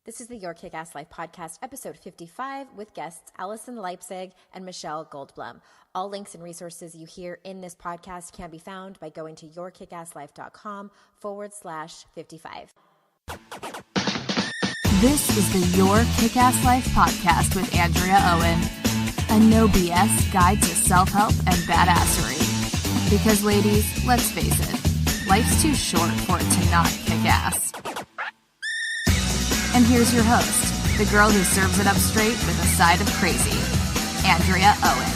This is the Your Kick-Ass Life podcast, episode 55, with guests Alison Leipzig and Michelle Goldblum. All links and resources you hear in this podcast can be found by going to yourkickasslife.com/55. This is the Your Kick-Ass Life podcast with Andrea Owen, a no BS guide to self-help and badassery. Because ladies, let's face it, life's too short for it to not kick ass. And here's your host, the girl who serves it up straight with a side of crazy, Andrea Owen.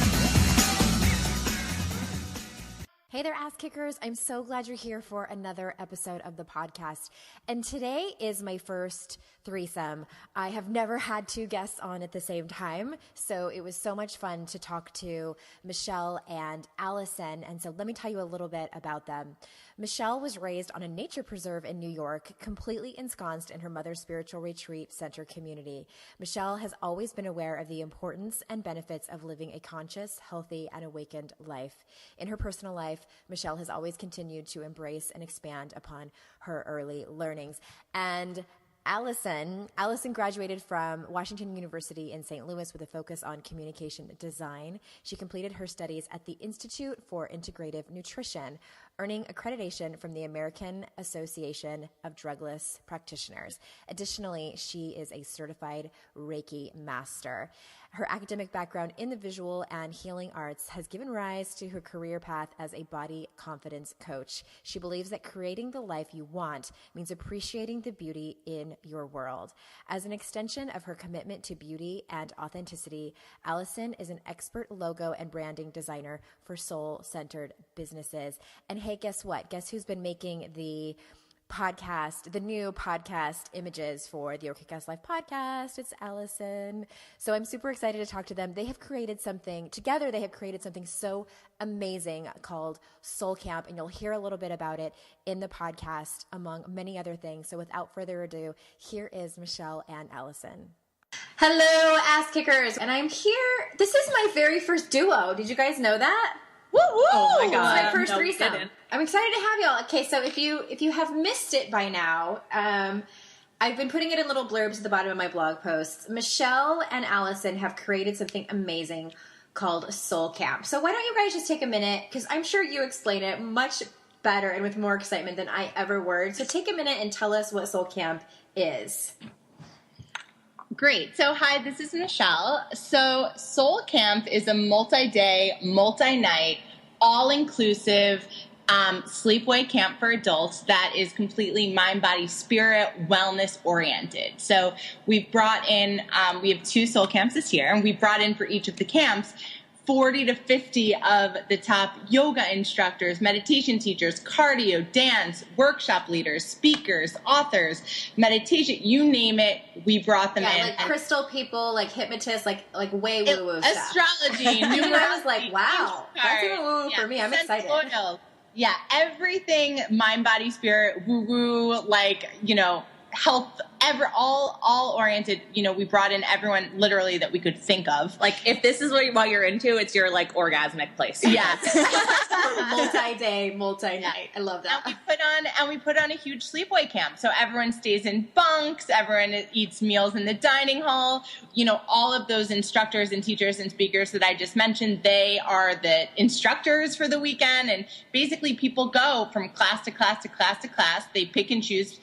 Hey there, ass kickers. I'm so glad you're here for another episode of the podcast. And today is my first threesome. I have never had two guests on at the same time, so it was so much fun to talk to Michelle and Alison. And so let me tell you a little bit about them. Michelle was raised on a nature preserve in New York, completely ensconced in her mother's spiritual retreat center community. Michelle has always been aware of the importance and benefits of living a conscious, healthy, and awakened life. In her personal life, Michelle has always continued to embrace and expand upon her early learnings. And Alison graduated from Washington University in St. Louis with a focus on communication design. She completed her studies at the Institute for Integrative Nutrition, earning accreditation from the American Association of Drugless Practitioners. Additionally, she is a certified Reiki master. Her academic background in the visual and healing arts has given rise to her career path as a body confidence coach. She believes that creating the life you want means appreciating the beauty in your world. As an extension of her commitment to beauty and authenticity, Alison is an expert logo and branding designer for soul-centered businesses. And hey, guess what? Guess who's been making the new podcast images for the Your Kick-Ass Life podcast? It's Alison. So I'm super excited to talk to them. They have created something so amazing called Soul Camp, and you'll hear a little bit about it in the podcast, among many other things. So without further ado, here is Michelle and Alison. Hello, ass kickers. And I'm here. This is my very first duo. Did you guys know that? Woo woo! Oh my god! It's my first threesome. Didn't. I'm excited to have y'all. Okay, so if you have missed it by now, I've been putting it in little blurbs at the bottom of my blog posts. Michelle and Alison have created something amazing called Soul Camp. So why don't you guys just take a minute, because I'm sure you explain it much better and with more excitement than I ever would. So take a minute and tell us what Soul Camp is. Great. So hi, this is Michelle. So Soul Camp is a multi-day, multi-night, all-inclusive sleepaway camp for adults that is completely mind, body, spirit, wellness oriented. So we've brought in, we have 2 Soul Camps this year, and we brought in for each of the camps 40 to 50 of the top yoga instructors, meditation teachers, cardio, dance, workshop leaders, speakers, authors, meditation, you name it, we brought them in. Yeah, like crystal people, like hypnotists, like way woo-woo stuff. Astrology, numerology. I was like, wow, that's even woo-woo for me. I'm excited. Oil. Yeah, everything mind, body, spirit, woo-woo, like, health, all oriented. We brought in everyone literally that we could think of. Like, if this is what you're into, it's your orgasmic place. Yes. Multi-day, multi-night. I love that. And we put on a huge sleepaway camp. So everyone stays in bunks, everyone eats meals in the dining hall. All of those instructors and teachers and speakers that I just mentioned, they are the instructors for the weekend. And basically people go from class to class to class to class. They pick and choose,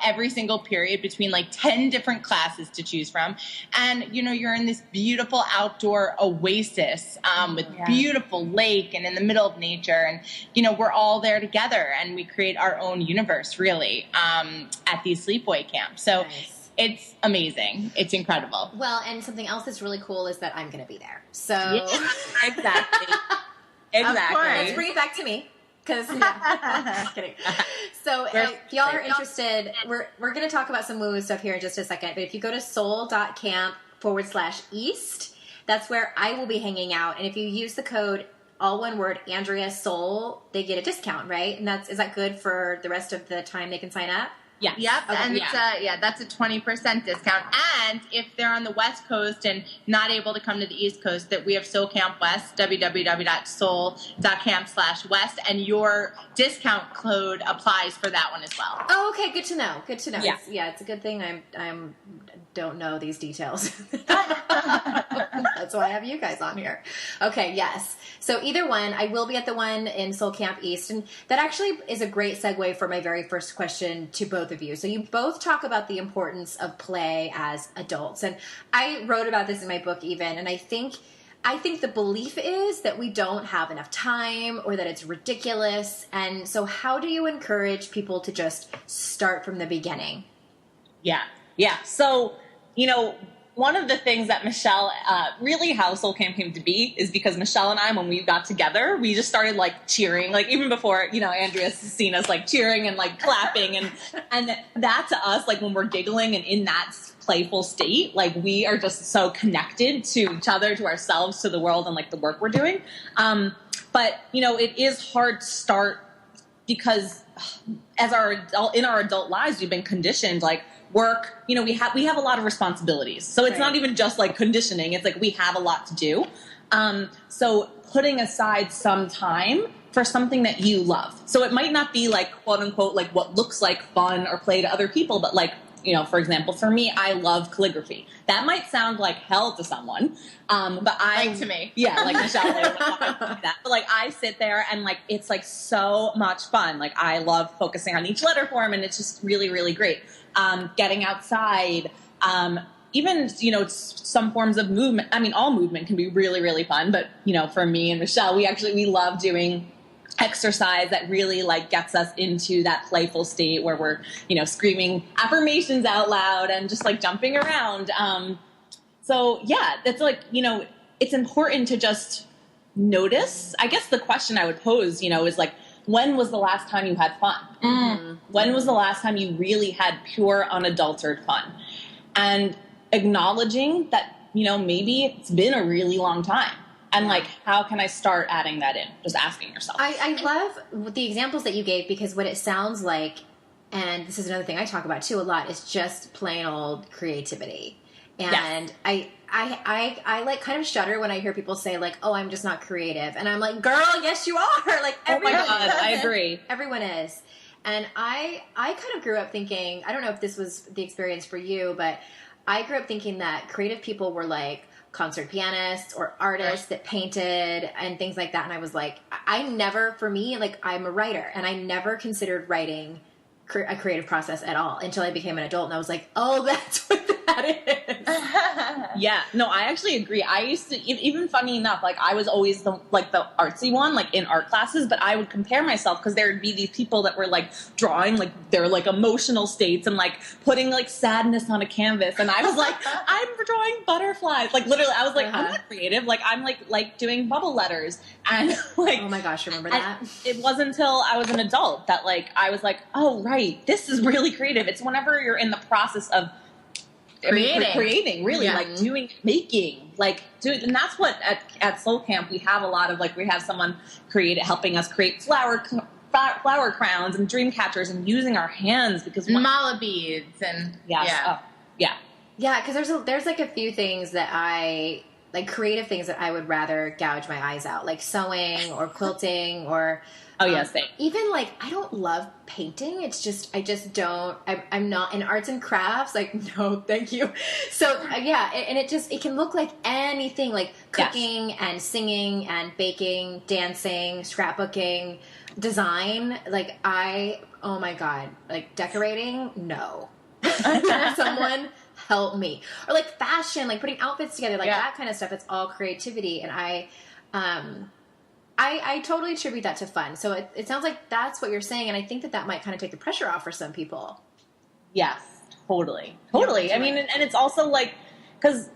every single period between 10 different classes to choose from. And, you're in this beautiful outdoor oasis with beautiful lake and in the middle of nature. And, we're all there together and we create our own universe, really, at these sleepaway camps. So nice. It's amazing. it's incredible. Well, and something else that's really cool is that I'm going to be there. So yeah, exactly. Let's bring it back to me. Just kidding. So if y'all are interested, we're going to talk about some woo-woo stuff here in just a second. But if you go to soul.camp/east, that's where I will be hanging out. And if you use the code, all one word, Andrea Soul, they get a discount, right? And is that good for the rest of the time they can sign up? Yes. Yep, Okay, and yeah. that's a 20% discount. And if they're on the West Coast and not able to come to the East Coast, that we have Soul Camp West, www.soul.camp/west, and your discount code applies for that one as well. Oh, okay, good to know. Good to know. Yeah. It's a good thing I'm don't know these details. That's why I have you guys on here. Okay, yes. So either one, I will be at the one in Soul Camp East, and that actually is a great segue for my very first question to both of you. So you both talk about the importance of play as adults, and I wrote about this in my book even, and I think the belief is that we don't have enough time or that it's ridiculous. And so how do you encourage people to just start from the beginning? Yeah. So, one of the things that Michelle, really how Soul Camp came to be is because Michelle and I, when we got together, we just started like cheering, like even before, Andrea's seen us like cheering and like clapping and that to us, like when we're giggling and in that playful state, like we are just so connected to each other, to ourselves, to the world and like the work we're doing. But it is hard to start because in our adult lives, we've been conditioned, like, work, we have a lot of responsibilities. So it's not even just like conditioning. It's like we have a lot to do. So putting aside some time for something that you love. So it might not be like, quote unquote, like what looks like fun or play to other people, but like, for example, for me, I love calligraphy. That might sound like hell to someone. But like to me. Yeah, like Michelle, that. But like I sit there and like it's like so much fun. Like I love focusing on each letter form and it's just really, really great. Getting outside, even, some forms of movement. I mean, all movement can be really, really fun. But, for me and Michelle, we love doing exercise that really like gets us into that playful state where we're, screaming affirmations out loud and just like jumping around. So yeah, that's like, it's important to just notice. I guess the question I would pose, is like, when was the last time you had fun? Mm-hmm. When was the last time you really had pure, unadulterated fun? And acknowledging that, maybe it's been a really long time. And like, how can I start adding that in? Just asking yourself. I love the examples that you gave because what it sounds like, and this is another thing I talk about too a lot, is just plain old creativity. And yes. I like kind of shudder when I hear people say like, oh, I'm just not creative. And I'm like, girl, yes, you are. Like, everyone oh my God, is. I agree. Everyone is. And I kind of grew up thinking, I don't know if this was the experience for you, but I grew up thinking that creative people were like concert pianists or artists that painted and things like that. And I was like, for me, like I'm a writer and I never considered writing a creative process at all until I became an adult. And I was like, oh, that's what that is. Yeah, no, I actually agree. I used to, even funny enough, like I was always the artsy one, like in art classes, but I would compare myself because there would be these people that were like drawing like their like emotional states and like putting like sadness on a canvas. And I was like, I'm drawing butterflies. Like literally, I was like, I'm not creative. Like I'm like doing bubble letters. And like, oh my gosh, remember that? It wasn't until I was an adult that like, I was like, oh, right, this is really creative. It's whenever you're in the process of creating, really, like making, and that's what at Soul Camp we have a lot of, like we have someone helping us create flower crowns and dream catchers and using our hands because mala beads and because there's like a few things that I like, creative things that I would rather gouge my eyes out, like sewing or quilting or same. Even like, I don't love painting. It's just, I'm not in arts and crafts. Like, no, thank you. So and it can look like anything, like cooking and singing and baking, dancing, scrapbooking, design. Like oh my God, like decorating. No, someone help me. Or like fashion, like putting outfits together, like that kind of stuff. It's all creativity. And I totally attribute that to fun. So it sounds like that's what you're saying. And I think that might kind of take the pressure off for some people. Yes, totally. I mean, and it's also like, because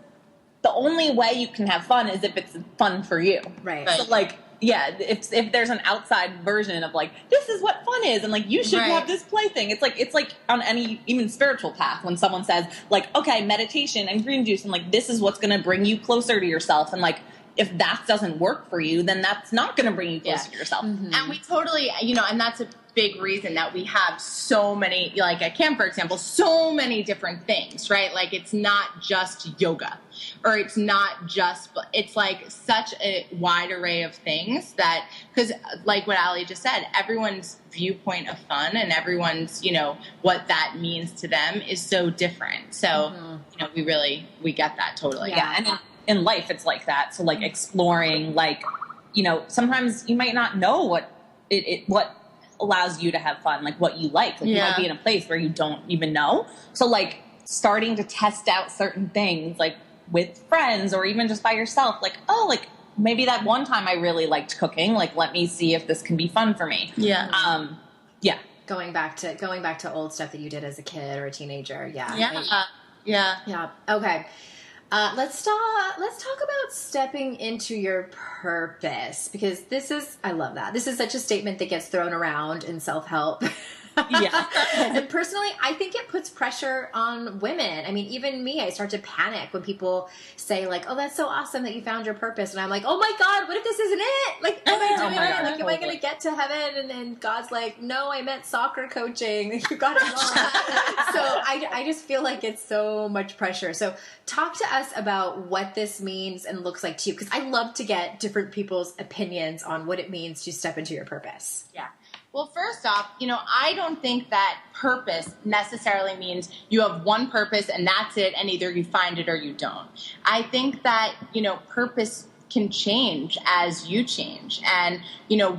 the only way you can have fun is if it's fun for you. Right. So like, if there's an outside version of like, this is what fun is, and like, you should have this plaything. It's like on any, even spiritual path, when someone says like, okay, meditation and green juice, and like, this is what's going to bring you closer to yourself. And like, if that doesn't work for you, then that's not going to bring you closer to yourself. Mm-hmm. And we totally, and that's big reason that we have so many, like at camp, for example, so many different things, right? Like it's not just yoga, or it's not just, it's like such a wide array of things that, because like what Ali just said, everyone's viewpoint of fun and everyone's, what that means to them is so different. So, we get that totally. Yeah. And in life, it's like that. So like exploring, like, sometimes you might not know what allows you to have fun, like what you like. Like you might be in a place where you don't even know. So like starting to test out certain things, like with friends or even just by yourself, like, oh, like maybe that one time I really liked cooking. Like, let me see if this can be fun for me. Yeah. Yeah. Going back to old stuff that you did as a kid or a teenager. Yeah. Yeah. Yeah. Okay. Let's talk about stepping into your purpose, because I love that. This is such a statement that gets thrown around in self-help. Yeah. And personally, I think it puts pressure on women. I mean, even me, I start to panic when people say like, oh, that's so awesome that you found your purpose. And I'm like, oh my God, what if this isn't it? Like, am I doing it? Like, am I going to get to heaven? And God's like, no, I meant soccer coaching. You got it wrong. So I just feel like it's so much pressure. So talk to us about what this means and looks like to you, because I love to get different people's opinions on what it means to step into your purpose. Yeah. Well, first off, I don't think that purpose necessarily means you have one purpose and that's it, and either you find it or you don't. I think that, purpose can change as you change, and,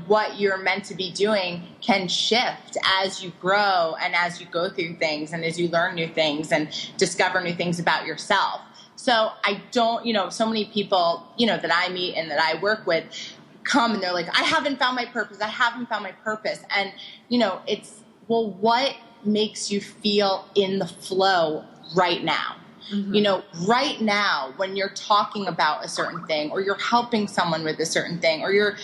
what you're meant to be doing can shift as you grow and as you go through things and as you learn new things and discover new things about yourself. So I don't, so many people, that I meet and that I work with come and they're like, I haven't found my purpose. And, it's, well, what makes you feel in the flow right now? Mm-hmm. Right now, when you're talking about a certain thing, or you're helping someone with a certain thing, or you're,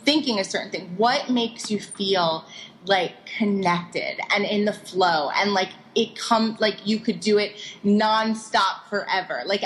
thinking a certain thing, what makes you feel like connected and in the flow, and like it comes, like you could do it nonstop forever. Like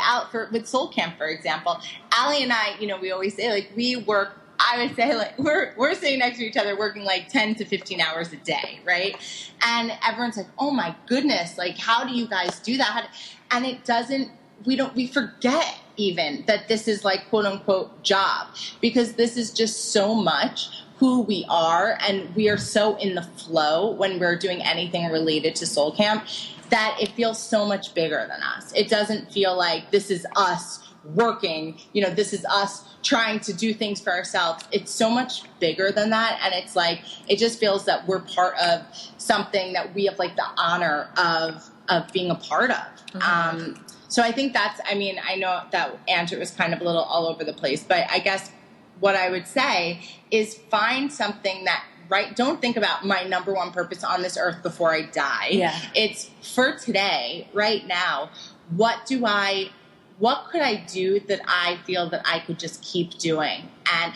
with Soul Camp, for example, Ali and I, we always say like we work, I would say like we're sitting next to each other working like 10 to 15 hours a day, right? And everyone's like, oh my goodness, like how do you guys do that? And it doesn't, we forget even that this is like quote unquote job, because this is just so much who we are, and we are so in the flow when we're doing anything related to Soul Camp that it feels so much bigger than us. It doesn't feel like this is us working, this is us trying to do things for ourselves. It's so much bigger than that, and it's like it just feels that we're part of something that we have like the honor of being a part of. Mm-hmm. So I think I know that answer was kind of a little all over the place, but I guess what I would say is find something that, right, don't think about my number one purpose on this earth before I die. Yeah. It's for today, right now, what could I do that I feel that I could just keep doing? And,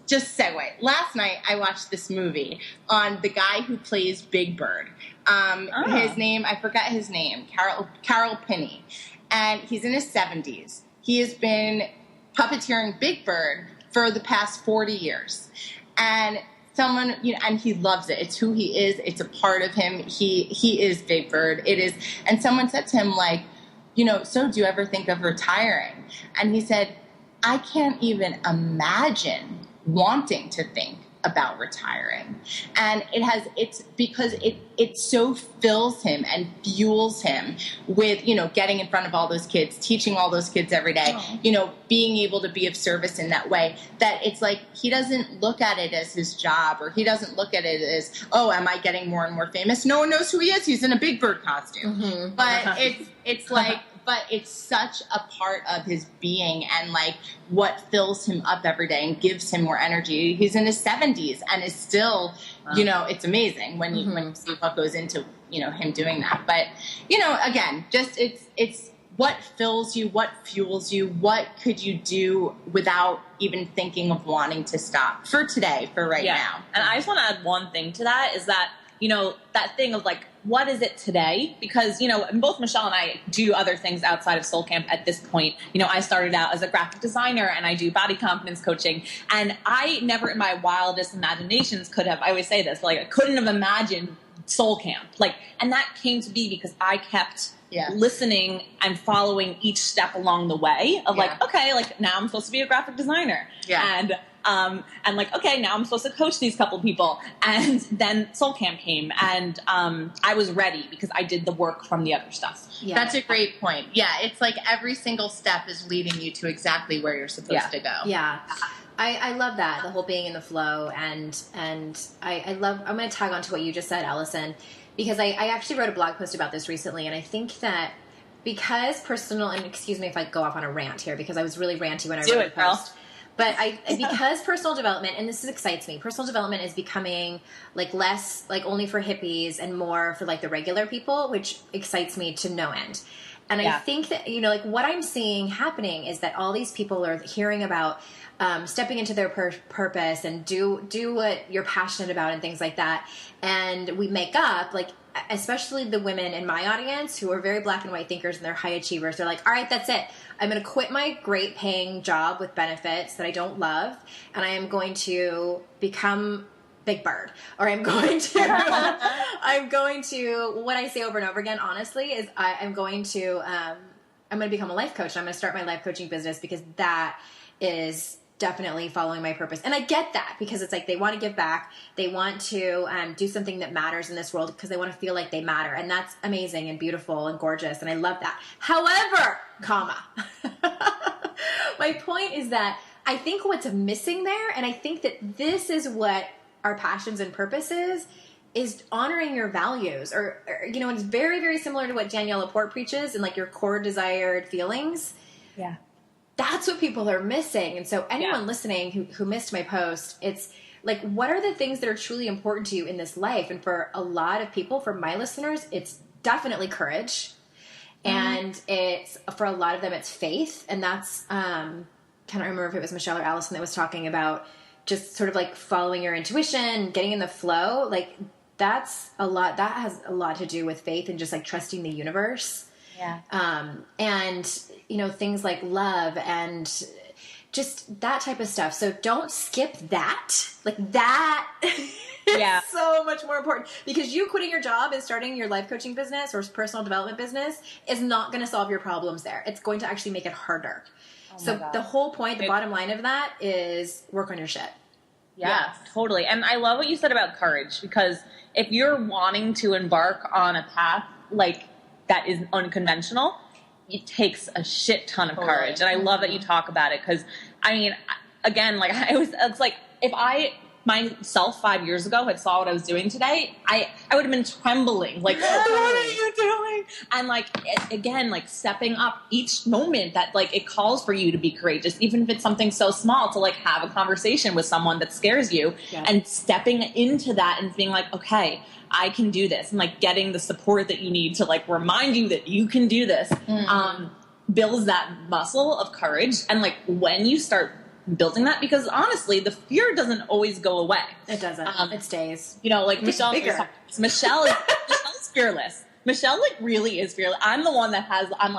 just segue. Last night I watched this movie on the guy who plays Big Bird. His name, I forgot his name, Carol Pinney. And he's in his 70s. He has been puppeteering Big Bird for the past 40 years. And someone, and he loves it. It's who he is. It's a part of him. He is Big Bird. It is. And someone said to him, like, so do you ever think of retiring? And he said, I can't even imagine wanting to think about retiring. And it's because it so fills him and fuels him with, getting in front of all those kids, teaching all those kids every day, being able to be of service in that way, that it's like, he doesn't look at it as his job, or he doesn't look at it as, oh, am I getting more and more famous? No one knows who he is. He's in a Big Bird costume. Mm-hmm. But it's like, but it's such a part of his being and like what fills him up every day and gives him more energy. He's in his 70s and is still, it's amazing when you see what goes into, him doing that. But, again, just it's what fills you, what fuels you, what could you do without even thinking of wanting to stop for today, for right now. And I just want to add one thing to that is that, that thing of like what is it today? Because, both Michelle and I do other things outside of Soul Camp at this point. I started out as a graphic designer and I do body confidence coaching. And I never in my wildest imaginations I always say this, I couldn't have imagined Soul Camp. And that came to be because I kept listening and following each step along the way of okay, now I'm supposed to be a graphic designer. Yeah. And okay, now I'm supposed to coach these couple people. And then Soul Camp came and I was ready because I did the work from the other stuff. Yeah. That's a great point. Yeah, it's like every single step is leading you to exactly where you're supposed to go. Yeah. I love that, the whole being in the flow. And I love, I'm going to tag on to what you just said, Alison, because I actually wrote a blog post about this recently. And I think that because personal, and excuse me if I go off on a rant here, because I was really ranty when I wrote the post. But because personal development, and this excites me, personal development is becoming less only for hippies and more for the regular people, which excites me to no end. And I think that, what I'm seeing happening is that all these people are hearing about stepping into their purpose and do what you're passionate about and things like that. And we make up, especially the women in my audience who are very black and white thinkers and they're high achievers. They're like, all right, that's it. I'm going to quit my great paying job with benefits that I don't love. And I am going to become Big Bird, or I'm going to, what I say over and over again, honestly, is I'm going to become a life coach. And I'm going to start my life coaching business because that is definitely following my purpose. And I get that because it's they want to give back. They want to do something that matters in this world because they want to feel like they matter. And that's amazing and beautiful and gorgeous. And I love that. However, my point is that I think what's missing there, and I think that this is what our passions and purpose is honoring your values or it's very, very similar to what Danielle Laporte preaches and your core desired feelings. Yeah. That's what people are missing. And so anyone listening who missed my post, it's what are the things that are truly important to you in this life? And for a lot of people, for my listeners, it's definitely courage. And it's, for a lot of them, it's faith. And that's, cannot remember if it was Michelle or Alison that was talking about just sort of following your intuition, getting in the flow. That's a lot, that has a lot to do with faith and just trusting the universe. Yeah. And, things like love and just that type of stuff. So don't skip that. That is so much more important because you quitting your job and starting your life coaching business or personal development business is not going to solve your problems there. It's going to actually make it harder. So the whole point, the bottom line of that is work on your shit. Yeah, totally. And I love what you said about courage because if you're wanting to embark on a path that is unconventional, it takes a shit ton of courage. And I love that you talk about it because, again, it's if I myself 5 years ago had saw what I was doing today, I would have been trembling. What are you doing? And again, stepping up each moment that it calls for you to be courageous, even if it's something so small to have a conversation with someone that scares you and stepping into that and being okay, I can do this. And getting the support that you need to remind you that you can do this, builds that muscle of courage. And when you start building that, because honestly, the fear doesn't always go away. It doesn't. It stays. Michelle is fearless. Michelle really is fearless. I'm the one that I'm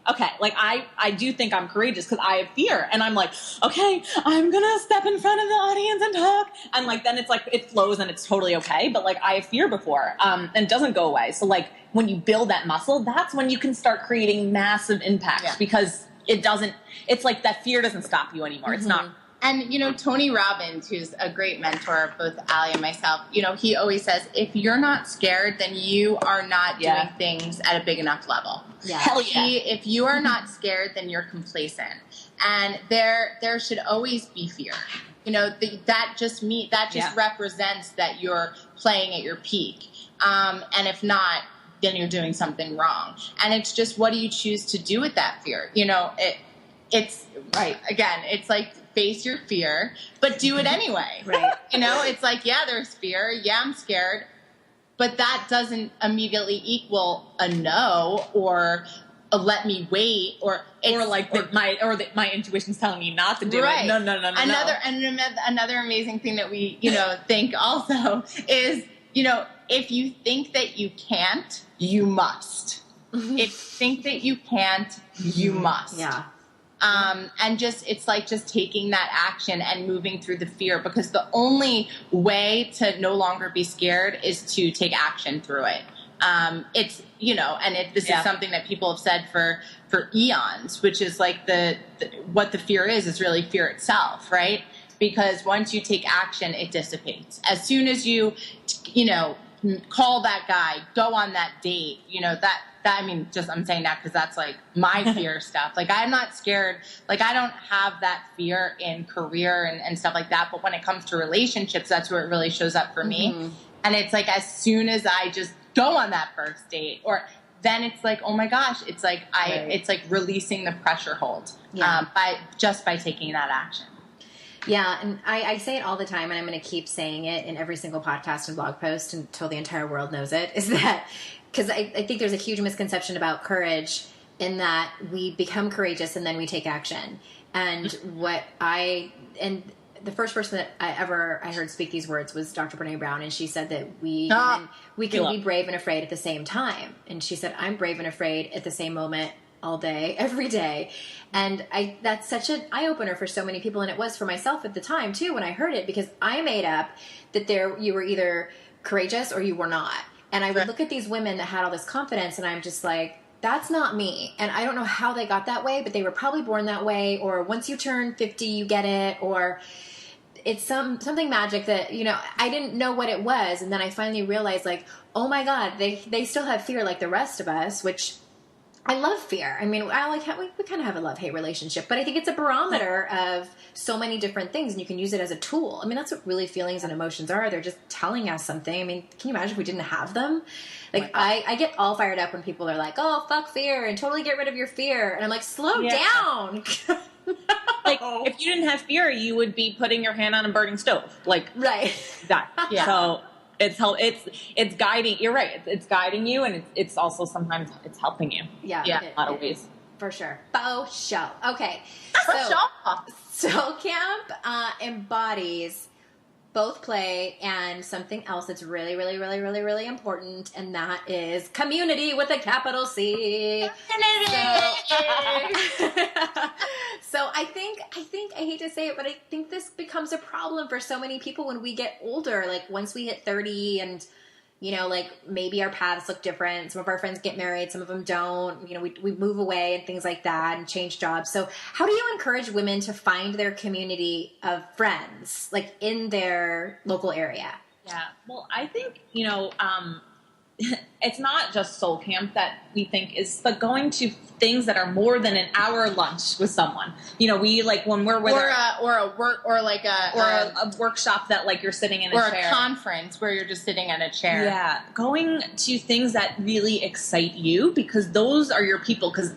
okay, I do think I'm courageous because I have fear. And I'm okay, I'm going to step in front of the audience and talk. And then it's it flows and it's totally okay. But I have fear before and it doesn't go away. So when you build that muscle, that's when you can start creating massive impact because it doesn't, it's that fear doesn't stop you anymore. It's not. And, Tony Robbins, who's a great mentor of both Allie and myself, he always says, if you're not scared, then you are not doing things at a big enough level. Yeah. Hell yeah. If you are not scared, then you're complacent. And there should always be fear. That just represents that you're playing at your peak. And if not, then you're doing something wrong. And it's just, what do you choose to do with that fear? It's right. Again, it's face your fear, but do it anyway. Right. It's there's fear. Yeah, I'm scared. But that doesn't immediately equal a no or a let me wait or my intuition's telling me not to do right. it. No. Another amazing thing that we, think also is, if you think that you can't, you must. If you think that you can't, you must. Yeah. And it's like just taking that action and moving through the fear, because the only way to no longer be scared is to take action through it. It's, this is something that people have said for eons, which is like what the fear is really fear itself, right? Because once you take action, it dissipates. As soon as you, call that guy, go on that date, I'm saying that because that's like my fear stuff. Like, I'm not scared. Like, I don't have that fear in career and stuff like that. But when it comes to relationships, that's where it really shows up for me. And it's like, as soon as I just go on that first date, or then it's like, oh my gosh, it's like, it's like releasing the pressure hold by taking that action. Yeah, and I say it all the time, and I'm going to keep saying it in every single podcast and blog post until the entire world knows it, is that, because I think there's a huge misconception about courage in that we become courageous and then we take action. And the first person that I heard speak these words was Dr. Brene Brown, and she said that we can be brave and afraid at the same time. And she said, I'm brave and afraid at the same moment all day, every day. And that's such an eye-opener for so many people, and it was for myself at the time too when I heard it, because I made up that you were either courageous or you were not. And I would look at these women that had all this confidence, and I'm just like, that's not me. And I don't know how they got that way, but they were probably born that way, or once you turn 50, you get it, or it's something magic that, I didn't know what it was. And then I finally realized, like, oh my God, they still have fear like the rest of us, which I love fear. I mean, we kind of have a love-hate relationship, but I think it's a barometer of so many different things, and you can use it as a tool. I mean, that's what really feelings and emotions are. They're just telling us something. I mean, can you imagine if we didn't have them? Like, I get all fired up when people are like, oh, fuck fear and totally get rid of your fear. And I'm like, slow down. Like, if you didn't have fear, you would be putting your hand on a burning stove. Like, right. That. Yeah. So it's guiding. You're right. It's guiding you, and it's also sometimes it's helping you. Yeah. In a lot of ways. For sure. Faux show. Okay. So Soul Camp embodies both play and something else that's really, really, really, really, really important, and that is community with a capital C. So I think I hate to say it, but I think this becomes a problem for so many people when we get older. Like, once we hit 30 and, like, maybe our paths look different. Some of our friends get married, some of them don't. We move away and things like that and change jobs. So how do you encourage women to find their community of friends, like, in their local area? Yeah. Well, I think, it's not just Soul Camp that we think is, but going to things that are more than an hour lunch with someone. We, like, when we're with a workshop that, like, you're sitting in a chair, or a conference where you're just sitting in a chair. Yeah, going to things that really excite you, because those are your people. Because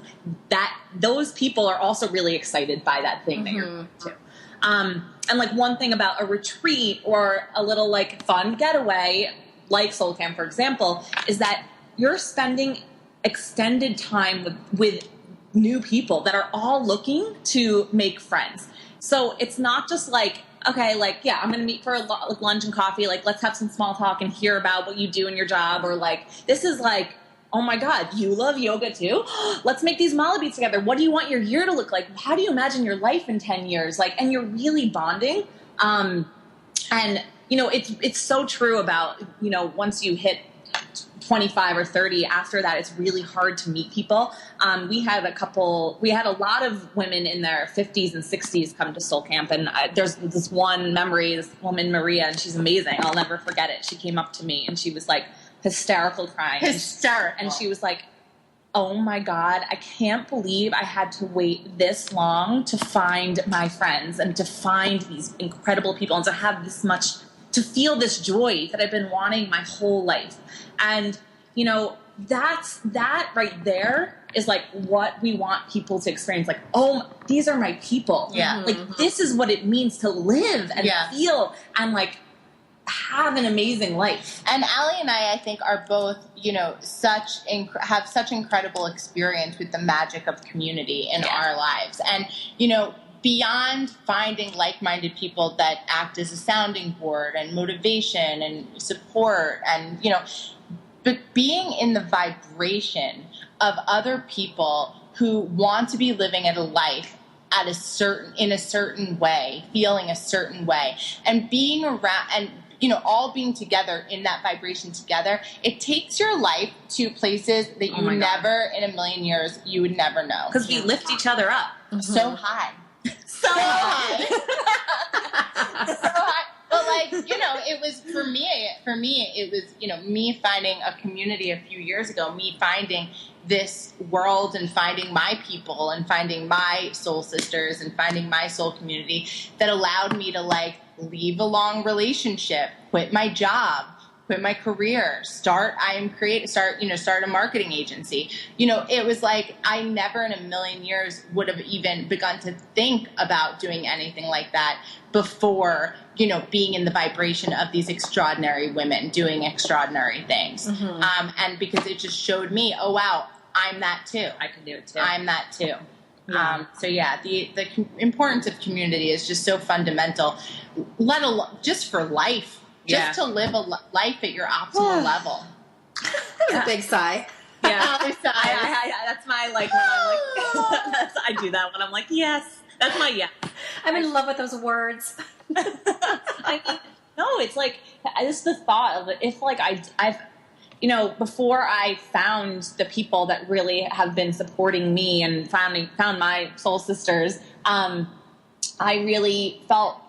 those people are also really excited by that thing that you're going to. And, like, one thing about a retreat or a little, like, fun getaway, like Soul Camp, for example, is that you're spending extended time with new people that are all looking to make friends. So it's not just like, okay, like, yeah, I'm going to meet for lunch and coffee. Like, let's have some small talk and hear about what you do in your job. Or, like, this is like, oh my God, you love yoga too? Let's make these Mala beats together. What do you want your year to look like? How do you imagine your life in 10 years? Like, and you're really bonding. And it's so true about, once you hit 25 or 30, after that, it's really hard to meet people. We had a lot of women in their 50s and 60s come to Soul Camp. And there's this one memory, this woman, Maria, and she's amazing. I'll never forget it. She came up to me and she was like hysterical crying. And she was like, oh my God, I can't believe I had to wait this long to find my friends and to find these incredible people and to have this much, to feel this joy that I've been wanting my whole life. And, that right there is like what we want people to experience. Like, oh, these are my people. Yeah. Like, this is what it means to live and feel and, like, have an amazing life. And Allie and I think, are both, have such incredible experience with the magic of community in our lives. And, beyond finding like-minded people that act as a sounding board and motivation and support and, but being in the vibration of other people who want to be living a life in a certain way, feeling a certain way, and being around and, all being together in that vibration together, it takes your life to places that you never in a million years, you would never know. Because we lift each other up. So high. So high. So high. But it was for me, it was, me finding a community a few years ago, me finding this world and finding my people and finding my soul sisters and finding my soul community that allowed me to leave a long relationship, quit my job, quit my career, start a marketing agency. It was I never in a million years would have even begun to think about doing anything like that before, being in the vibration of these extraordinary women doing extraordinary things. Mm-hmm. And because it just showed me, oh, wow, I'm that too. I can do it too. I'm that too. Yeah. The importance of community is just so fundamental, let alone just for life. Just to live a life at your optimal level. That's a big sigh. Yeah, that's my when I'm I do that when I'm yes. That's my yes. I'm in love with those words. No, it's just the thought of it. If I've before I found the people that really have been supporting me and found my soul sisters, I really felt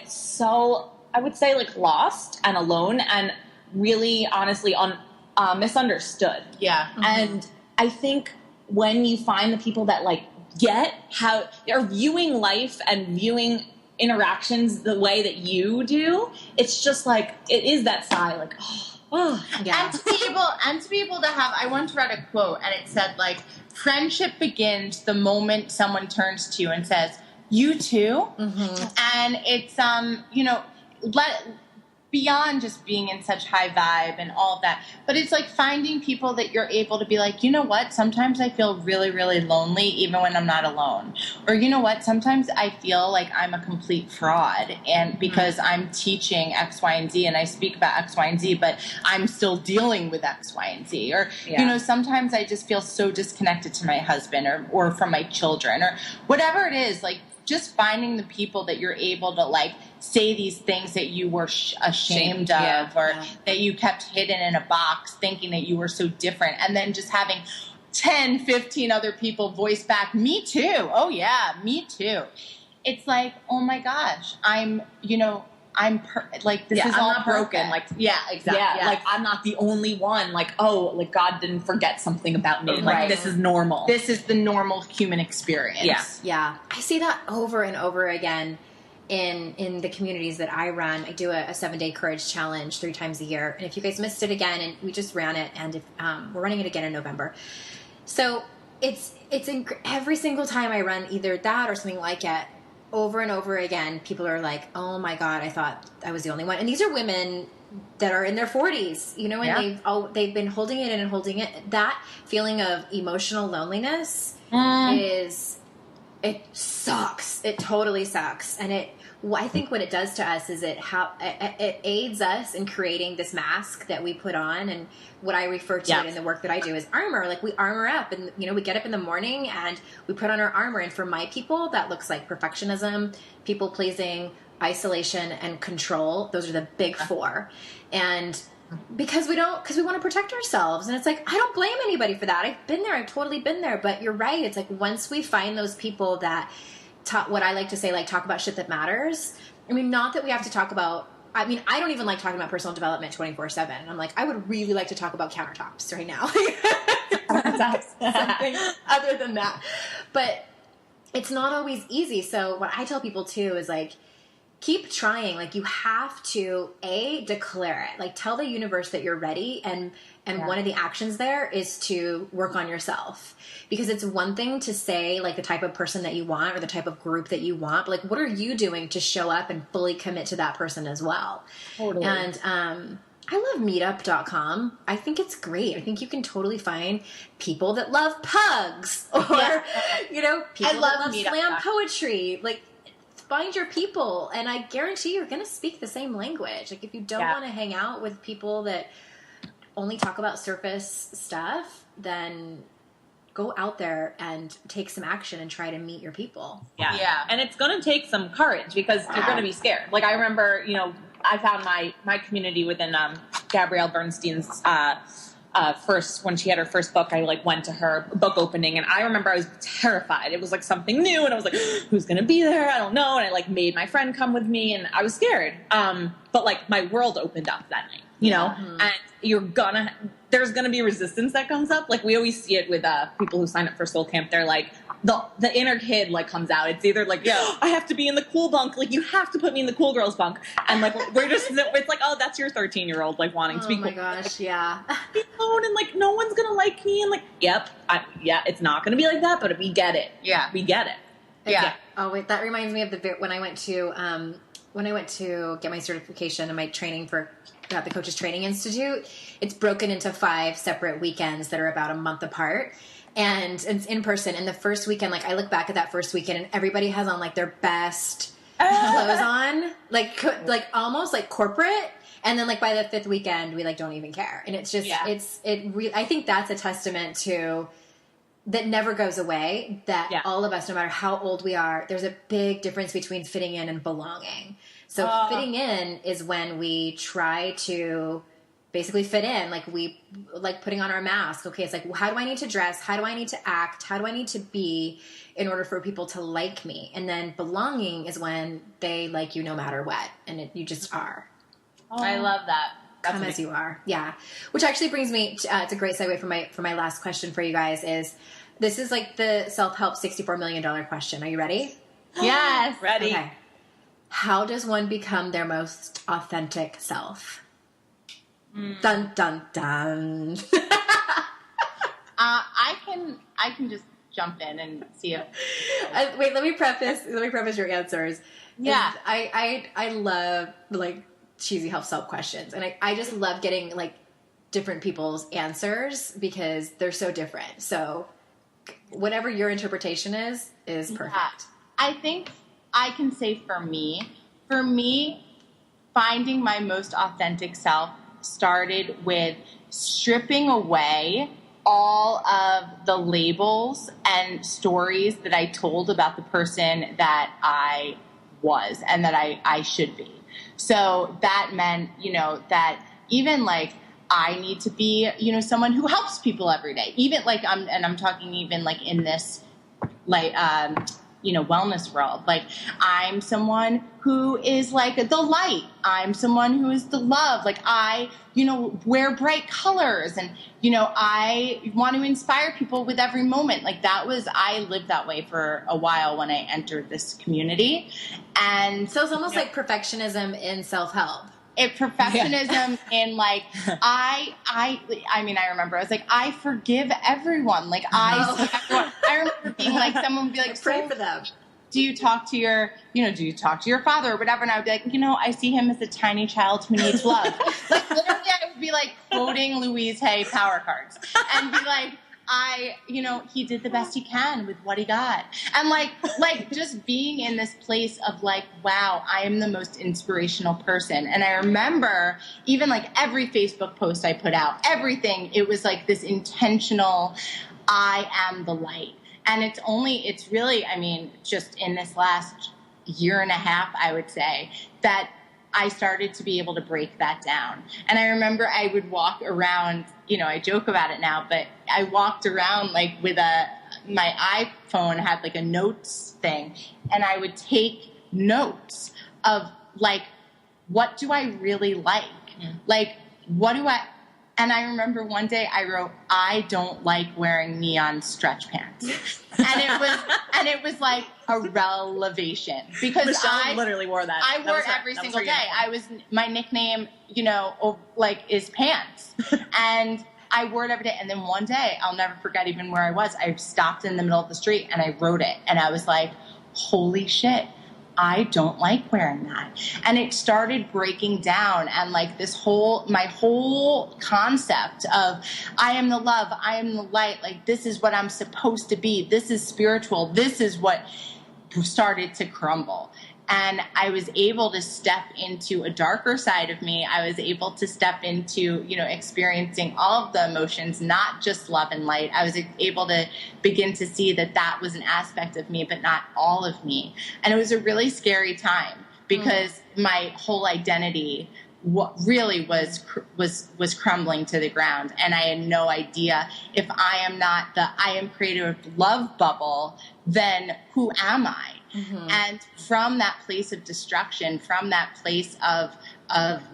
so. I would say lost and alone and really honestly misunderstood. Yeah. Mm-hmm. And I think when you find the people that get how they're viewing life and viewing interactions the way that you do, it's just it is that sigh yeah. And to be able to have, I once read a quote and it said friendship begins the moment someone turns to you and says, "You too?" Mm-hmm. And it's beyond just being in such high vibe and all of that, but it's finding people that you're able to be you know what, sometimes I feel really, really lonely even when I'm not alone, or you know what, sometimes I feel like I'm a complete fraud and because I'm teaching X, Y, and Z and I speak about X, Y, and Z, but I'm still dealing with X, Y, and Z, or sometimes I just feel so disconnected to my husband or from my children or whatever it is, just finding the people that you're able to say these things that you were ashamed of or that you kept hidden in a box thinking that you were so different, and then just having 10, 15 other people voice back, "Me too. Oh yeah, me too." It's oh my gosh, I'm this is I'm all not perfect. Broken. Yeah, exactly. Yeah. I'm not the only one. God didn't forget something about me. Right. This is normal. This is the normal human experience. Yeah. Yeah. I see that over and over again in the communities that I run. I do a 7-day courage challenge 3 times a year. And if you guys missed it again, and we just ran it, and if we're running it again in November. So it's every single time I run either that or something like it, over and over again, people are "Oh my God, I thought I was the only one." And these are women that are in their 40s, and they've been holding it in and holding it. That feeling of emotional loneliness it sucks. It totally sucks. And I think what it does to us is it aids us in creating this mask that we put on, and what I refer to it in the work that I do is armor. We armor up, and we get up in the morning and we put on our armor. And for my people, that looks like perfectionism, people pleasing, isolation, and control. Those are the big 4. And because we want to protect ourselves, and it's I don't blame anybody for that. I've been there. I've totally been there. But you're right. It's once we find those people that what I like to say, talk about shit that matters. I mean, not that we have to talk about. I mean, I don't even like talking about personal development 24/7. And I'm I would really like to talk about countertops right now. Something other than that. But it's not always easy. So what I tell people too is keep trying. You have to declare it. Tell the universe that you're ready, and one of the actions there is to work on yourself. Because it's one thing to say the type of person that you want or the type of group that you want, but what are you doing to show up and fully commit to that person as well? Totally. And I love meetup.com. I think it's great. I think you can totally find people that love pugs or, you know, people that love slam poetry. Like, find your people. And I guarantee you're going to speak the same language. Like, if you don't want to hang out with people that only talk about surface stuff, then go out there and take some action and try to meet your people. Yeah. And it's going to take some courage because you're going to be scared. Like, I remember, you know, I found my community within Gabrielle Bernstein's first, when she had her first book, I like went to her book opening, and I remember I was terrified. It was like something new, and I was like, who's going to be there? I don't know. And I like made my friend come with me, and I was scared. But like my world opened up that night, you know, and there's going to be resistance that comes up. Like we always see it with people who sign up for Soul Camp. They're like, the inner kid like comes out. It's either like, I have to be in the cool bunk. Like you have to put me in the cool girls bunk. And like, it's like, oh, that's your 13-year-old like wanting to be cool. Oh my gosh. Yeah. Be alone and like, no one's going to like me. And like, it's not going to be like that, but we get it. Yeah. We get it. Yeah. Oh wait, that reminds me of when I went to get my certification and my training for the Coaches Training Institute. It's broken into 5 separate weekends that are about a month apart. And it's in person. And the first weekend, like I look back at that first weekend and everybody has on like their best clothes on, like almost like corporate. And then like by the 5th weekend, we like don't even care. And it's just, I think that's a testament to that never goes away, that all of us, no matter how old we are, there's a big difference between fitting in and belonging. So fitting in is when we try to basically fit in, like we like putting on our mask. Okay, it's like, well, how do I need to dress? How do I need to act? How do I need to be in order for people to like me? And then belonging is when they like you no matter what, and you just are. Oh, I love that. Come as you are. Yeah. Which actually brings me to, it's a great segue for my last question for you guys is, this is like the self-help $64 million question. Are you ready? Yes. Ready. Okay. How does one become their most authentic self? Dun, dun, dun. I can just jump in and see if. Wait, let me preface your answers. Yeah. I love like cheesy self questions, and I just love getting like different people's answers because they're so different. So whatever your interpretation is perfect. Yeah. I think I can say for me, finding my most authentic self started with stripping away all of the labels and stories that I told about the person that I was and that I should be. So that meant, that even like I need to be, someone who helps people every day. Even like I'm talking even like in this like wellness world. Like I'm someone who is like the light. I'm someone who is the love. Like I, wear bright colors and, I want to inspire people with every moment. Like I lived that way for a while when I entered this community. And so it's almost like perfectionism in self-help. Perfectionism in like, I remember I was like, I forgive everyone. Like I remember being like, someone would be like, pray for them. Do you talk to your father or whatever? And I would be like, I see him as a tiny child who needs love. Like literally I would be like quoting Louise Hay power cards and be like, he did the best he can with what he got. And like just being in this place of like, wow, I am the most inspirational person. And I remember even like every Facebook post I put out, everything, it was like this intentional, I am the light. And it's really, just in this last year and a half, I would say, that I started to be able to break that down. And I remember I would walk around, I joke about it now, but I walked around like with my iPhone had like a notes thing, and I would take notes of like, what do I really like? Like, and I remember one day I wrote, I don't like wearing neon stretch pants. and it was like a revelation because Michelle literally wore that. I wore it every single day. My nickname, is pants. And I wore it every day. And then one day, I'll never forget even where I was. I stopped in the middle of the street and I wrote it. And I was like, holy shit. I don't like wearing that. And it started breaking down, and like my whole concept of I am the love, I am the light, like this is what I'm supposed to be. This is spiritual. This is what started to crumble. And I was able to step into a darker side of me. I was able to step into, experiencing all of the emotions, not just love and light. I was able to begin to see that was an aspect of me, but not all of me. And it was a really scary time because my whole identity really was crumbling to the ground. And I had no idea, if I am not the I am creative love bubble, then who am I? Mm-hmm. And from that place of destruction, from that place of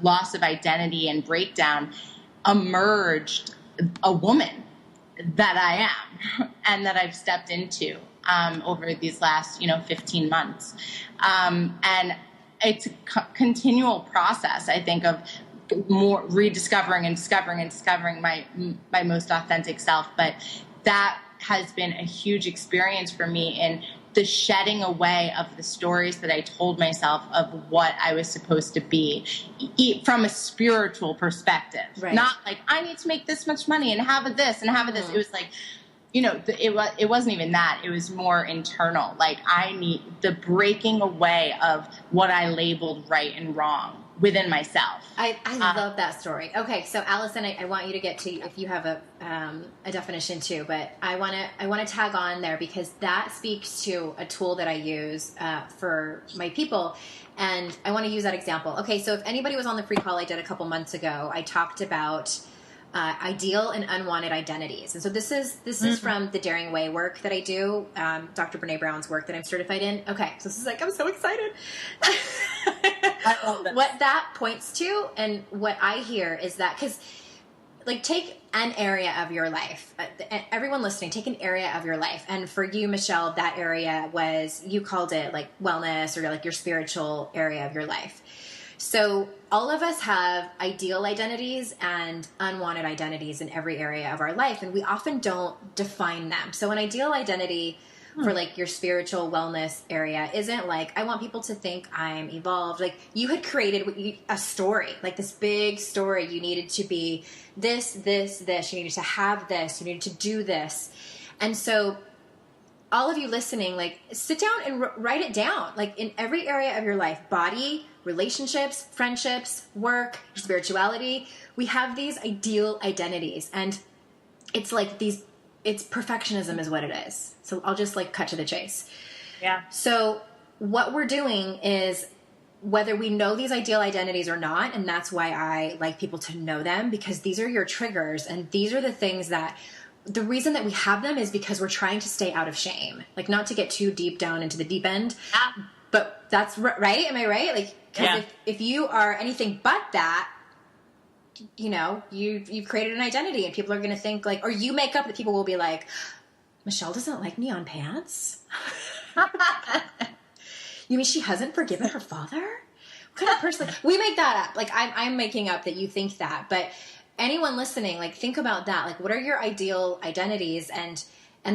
loss of identity and breakdown, emerged a woman that I am and that I've stepped into over these last 15 months. And it's a continual process, I think, of more rediscovering and discovering my most authentic self. But that has been a huge experience for me in the shedding away of the stories that I told myself of what I was supposed to be from a spiritual perspective. Right. Not like, I need to make this much money and have this and have this. It was like, it wasn't even that. It was more internal. Like, I need the breaking away of what I labeled right and wrong within myself. I love that story. Okay, so Alison, I want you to get to, if you have a definition too, but I want to tag on there because that speaks to a tool that I use for my people, and I want to use that example. Okay, so if anybody was on the free call I did a couple months ago, I talked about ideal and unwanted identities. And so this is from the Daring Way work that I do, Dr. Brene Brown's work that I'm certified in. Okay, so this is like, I'm so excited. I love that. What that points to and what I hear is that, because like, take an area of your life. Everyone listening, take an area of your life. And for you, Michelle, that area was, you called it like wellness or like your spiritual area of your life. So all of us have ideal identities and unwanted identities in every area of our life, and we often don't define them. So an ideal identity for like your spiritual wellness area isn't like, I want people to think I'm evolved. Like, you had created a story, like this big story. You needed to be this. You needed to have this. You needed to do this. And so all of you listening, like, sit down and write it down. Like, in every area of your life, body, relationships, friendships, work, spirituality, we have these ideal identities. And it's like it's perfectionism is what it is. So I'll just like cut to the chase. Yeah. So what we're doing is, whether we know these ideal identities or not, and that's why I like people to know them, because these are your triggers, and these are the things that, the reason that we have them is because we're trying to stay out of shame. Like, not to get too deep down into the deep end, but that's right. Am I right? Like, because if you are anything but that, you've created an identity, and people are going to think like, or you make up that people will be like, Michelle doesn't like neon pants. You mean she hasn't forgiven her father? What kind of person? We make that up. Like, I'm making up that you think that, but anyone listening, like, think about that. Like, what are your ideal identities? And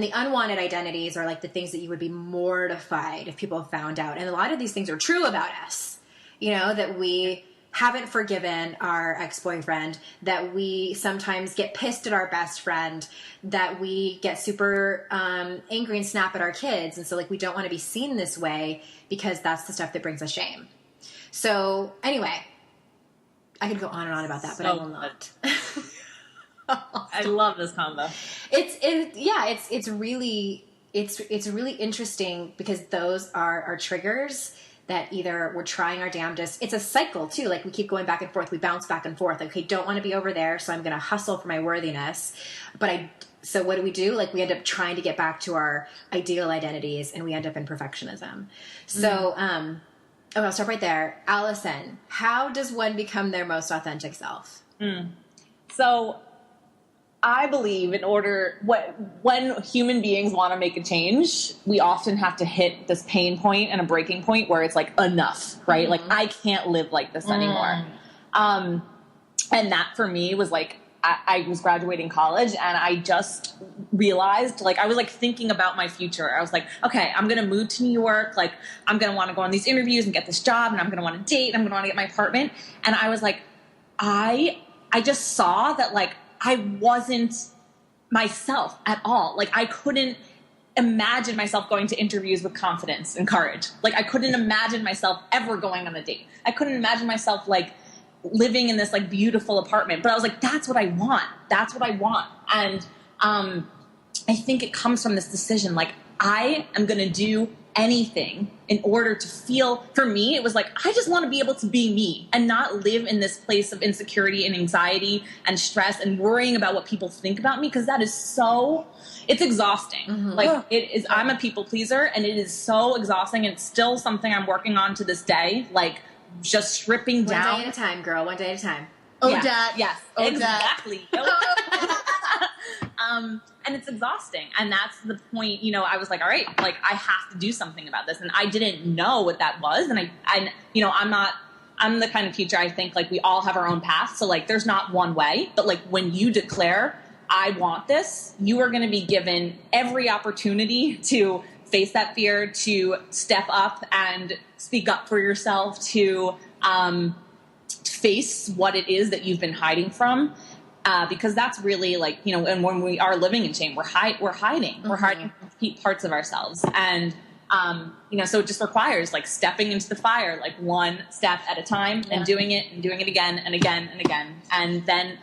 the unwanted identities are like the things that you would be mortified if people found out. And a lot of these things are true about us, that we haven't forgiven our ex-boyfriend, that we sometimes get pissed at our best friend, that we get super angry and snap at our kids. And so, like, we don't want to be seen this way because that's the stuff that brings us shame. So anyway, I could go on and on about that, but I will not. I love this combo. It's really interesting because those are our triggers that either we're trying our damnedest. It's a cycle too. Like, we keep going back and forth. We bounce back and forth. Like, okay, don't want to be over there, so I'm going to hustle for my worthiness. So what do? Like, we end up trying to get back to our ideal identities, and we end up in perfectionism. So, I'll stop right there. Alison, how does one become their most authentic self? So I believe when human beings want to make a change, we often have to hit this pain point and a breaking point where it's like, enough, right? Mm-hmm. Like, I can't live like this anymore. And that for me was like, I was graduating college, and I just realized, like, I was like thinking about my future. I was like, okay, I'm going to move to New York. Like, I'm going to want to go on these interviews and get this job, and I'm going to want to date, and I'm going to want to get my apartment. And I was like, I just saw that, like, I wasn't myself at all. Like, I couldn't imagine myself going to interviews with confidence and courage. Like, I couldn't imagine myself ever going on a date. I couldn't imagine myself, like, living in this, like, beautiful apartment. But I was like, that's what I want. That's what I want. And I think it comes from this decision, like, I am going to do anything in order to feel, for me, it was like, I just want to be able to be me and not live in this place of insecurity and anxiety and stress and worrying about what people think about me. Cause that is so, it's exhausting. Mm-hmm. Like it is, I'm a people pleaser, and it is so exhausting. And it's still something I'm working on to this day. Like just stripping down. One day at a time, girl. One day at a time. Oh, yeah. Dad. Yes, oh, exactly. And it's exhausting. And that's the point, you know, I was like, all right, like I have to do something about this. And I didn't know what that was. And I you know, I'm the kind of teacher, I think, like we all have our own path. So like, there's not one way, but like when you declare, I want this, you are going to be given every opportunity to face that fear, to step up and speak up for yourself, to face what it is that you've been hiding from. Because that's really like, you know, and when we are living in shame, we're hiding, Mm-hmm. we're hiding parts of ourselves. And, you know, so it just requires like stepping into the fire, like one step at a time and doing it again and again and again. And then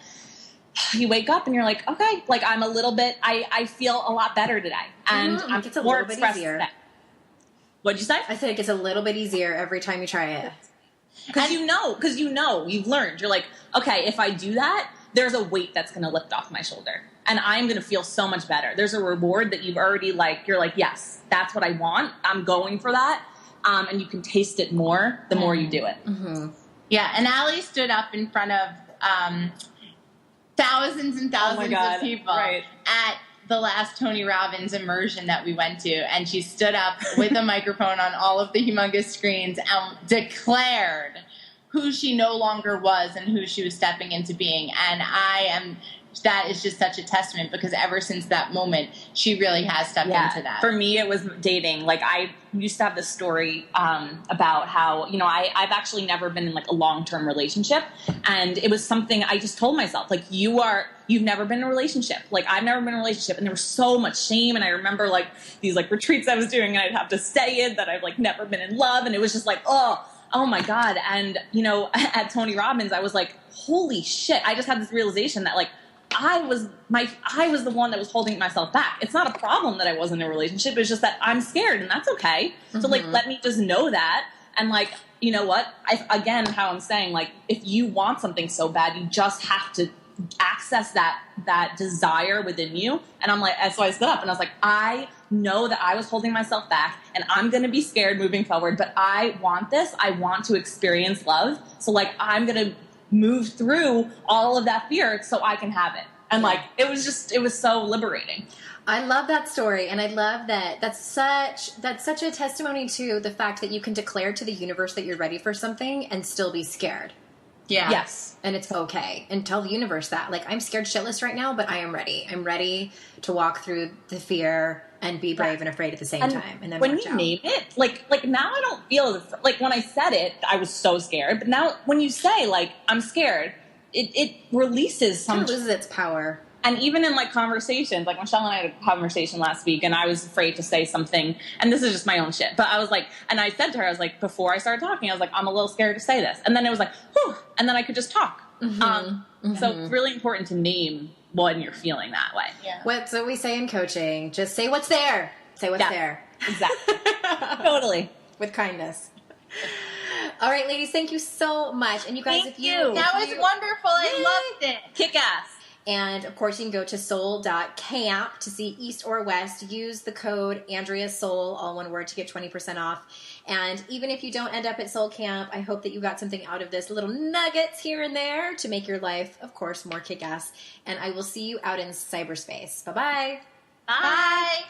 you wake up and you're like, okay, like I'm a little bit, I feel a lot better today. And I'm it's a more little bit expressive easier. today. What'd you say? I said it gets a little bit easier every time you try it. Because you know, you've learned. You're like, okay, if I do that, there's a weight that's going to lift off my shoulder. And I'm going to feel so much better. There's a reward that you've already you're like, yes, that's what I want. I'm going for that. And you can taste it more the more you do it. Mm-hmm. Yeah. And Allie stood up in front of thousands and thousands of people at the last Tony Robbins immersion that we went to. And she stood up with a microphone on all of the humongous screens and declared who she no longer was and who she was stepping into being. And that is just such a testament, because ever since that moment, she really has stepped into that. For me, it was dating. Like I used to have this story about how, you know, I've actually never been in like a long-term relationship. And it was something I just told myself, like, you've never been in a relationship. Like I've never been in a relationship. And there was so much shame. And I remember like these like retreats I was doing, and I'd have to say it that I've like never been in love. And it was just like, oh my God. And, you know, at Tony Robbins, I was like, holy shit. I just had this realization that like, I was the one that was holding myself back. It's not a problem that I wasn't in a relationship. It's just that I'm scared, and that's okay. Mm-hmm. So like, let me just know that. And like, you know what? Again, how I'm saying, like, if you want something so bad, you just have to access that desire within you. And I'm like, so I stood up and I was like, I know that I was holding myself back, and I'm going to be scared moving forward, but I want this. I want to experience love. So like, I'm going to move through all of that fear so I can have it. And like, it was so liberating. I love that story. And I love that that's such a testimony to the fact that you can declare to the universe that you're ready for something and still be scared. Yeah. Yes. And it's okay. And tell the universe that, like, I'm scared shitless right now, but I am ready. I'm ready to walk through the fear and be brave and afraid at the same time. And then when you name it, like now I don't feel like when I said it, I was so scared. But now when you say like I'm scared, it releases some. It loses its power. And even in like conversations, like Michelle and I had a conversation last week, and I was afraid to say something, and this is just my own shit. But I was like, and I said to her, I was like, before I started talking, I was like, I'm a little scared to say this. And then it was like, whew, and then I could just talk. Mm-hmm. So it's really important to name when you're feeling that way. Yeah. What's what we say in coaching? Just say what's there. Say what's there. Exactly. Totally. With kindness. All right, ladies, thank you so much. And you guys, That was wonderful. I loved it. Kick ass. And of course, you can go to soul.camp to see East or West. Use the code AndreaSoul, all one word, to get 20% off. And even if you don't end up at Soul Camp, I hope that you got something out of this, little nuggets here and there to make your life, of course, more kick-ass. And I will see you out in cyberspace. Bye-bye. Bye.